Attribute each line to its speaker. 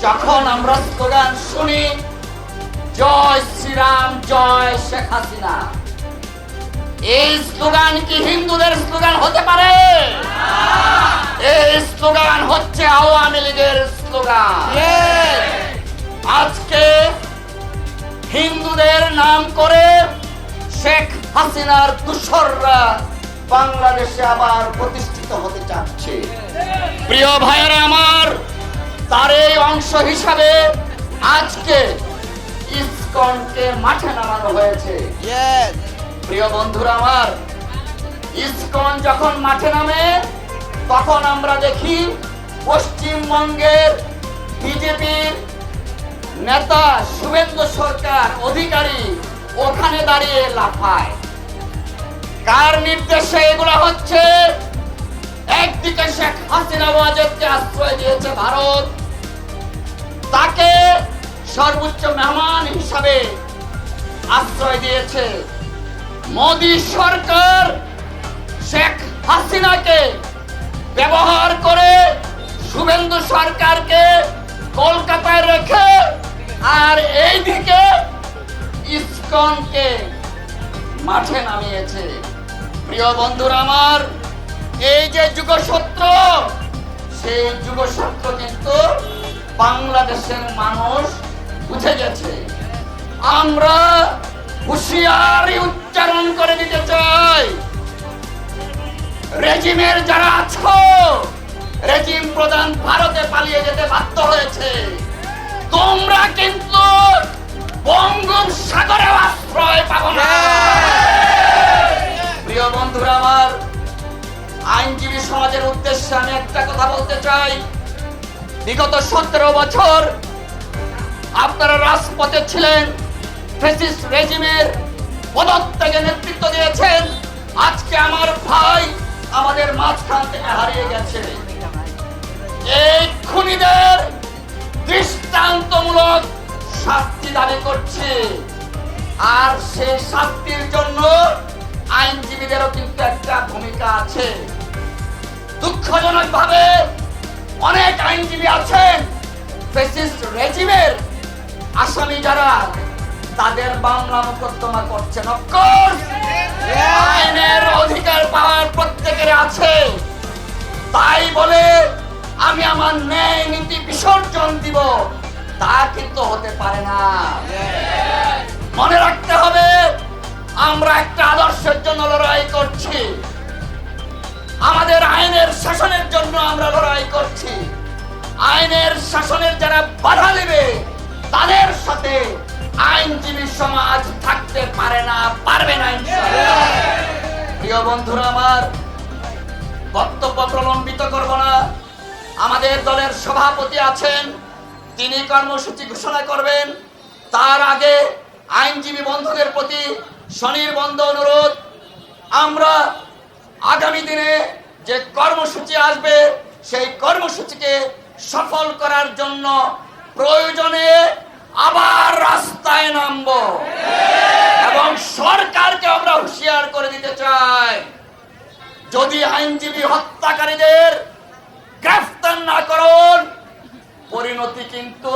Speaker 1: যখন আমরা স্লোগান শুনি জয় শ্রীরাম জয় শেখ হাসিনা, এই স্লোগান কি হিন্দুদের স্লোগান হতে পারে? এই স্লোগান হচ্ছে আওয়ামী লীগের স্লোগান। আজকে হিন্দুদের নাম করে শেখ হাসিনার দূষররা বাংলাদেশে আবার প্রতিষ্ঠিত হতে চাচ্ছে। প্রিয় ভাইয়েরা আমার, তার এই অংশ হিসাবে আজকে ইসকনকে মাঠে নামানো হয়েছে। প্রিয় বন্ধুরা আমার, ইসকন যখন মাঠে নামে তখন আমরা দেখি পশ্চিমবঙ্গের বিজেপির নেতা শুভেন্দু সরকার অধিকারী ওখানে দাঁড়িয়ে লাফায়। কার নির্দেশে এগুলো হচ্ছে? একদিকে শেখ হাসিনা ওয়াজেদকে আশ্রয় দিয়েছে ভারত, তাকে সর্বোচ্চ মেহমান হিসাবে আশ্রয় দিয়েছে। মোদী সরকার শেখ হাসিনাকে ব্যবহার করে শুভেন্দু সরকারকে কলকাতায় রেখে আর এইদিকে ইসকনকে মাঠে নামিয়েছে। প্রিয় বন্ধুরা আমার, এই যে যুগসূত্র, সেই যুগসূত্র কিন্তু বাংলাদেশের মানুষ বুঝে গেছে। আমরা হুঁশিয়ারি উচ্চারণ করে দিতে চাই, রেজিমের যারা আছো, রেজিম প্রধান ভারতে পালিয়ে যেতে বাধ্য হয়েছে, তোমরা কিন্তু বঙ্গোপসাগরে আশ্রয় পাবো না। প্রিয় বন্ধুরা আমার, আইনজীবী সমাজের উদ্দেশ্যে আমি একটা কথা বলতে চাই। বিগত 17 বছর আপনারা রাজপথে ছিলেন, ফ্যাসিস্ট রেজিমের পদত্যাগে নেতৃত্ব দিয়েছেন। আজকে আমার ভাই আমাদের মাঝখান থেকে হারিয়ে গেছে। এই খুনিদের দৃষ্টান্তমূলক শাস্তি দাবি করছে, আর সেই শাস্তির জন্য আইনজীবীদেরও কিন্তু একটা ভূমিকা আছে। দুঃখজনক ভাবে অনেক আইনজীবী আছেন ফ্যাসিস্ট রেজিমের আসামি যারা, তাদের মামলা মোকদ্দমা করছেন। অফকোর্স আইনের অধিকার পাওয়ার প্রত্যেকের আছে, তাই বলে আমি আমার ন্যায় নীতি বিসর্জন দিব তা কিন্তু হতে পারে না। মনে রাখতে হবে, আমরা একটা আদর্শের জন্য লড়াই করছি, আমাদের আইনের শাসনের জন্য আমরা লড়াই করছি। আইনের শাসনের যারা বাধা দেবে তাদের সাথে আইনজীবী সমাজ থাকতে পারে না, পারবে না ইনশাআল্লাহ। প্রিয় বন্ধুরা আমার, বক্তব্য প্রলম্বিত করব না। আমাদের দলের সভাপতি আছেন, তিনি কর্মসূচি ঘোষণা করবেন। তার আগে আইনজীবী বন্ধুদের প্রতি স্বনির্বন্ধ অনুরোধ, আমরা আগামী দিনে যে কর্মসূচি আসবে সেই কর্মসূচিকে সফল করার জন্য প্রয়োজনে আবার রাস্তায় নামব এবং সরকারকে আমরা হুঁশিয়ার করে দিতে চাই, যদি আইনজীবী হত্যাকারীদের গ্রেফতার না করুন, পরিণতি কিন্তু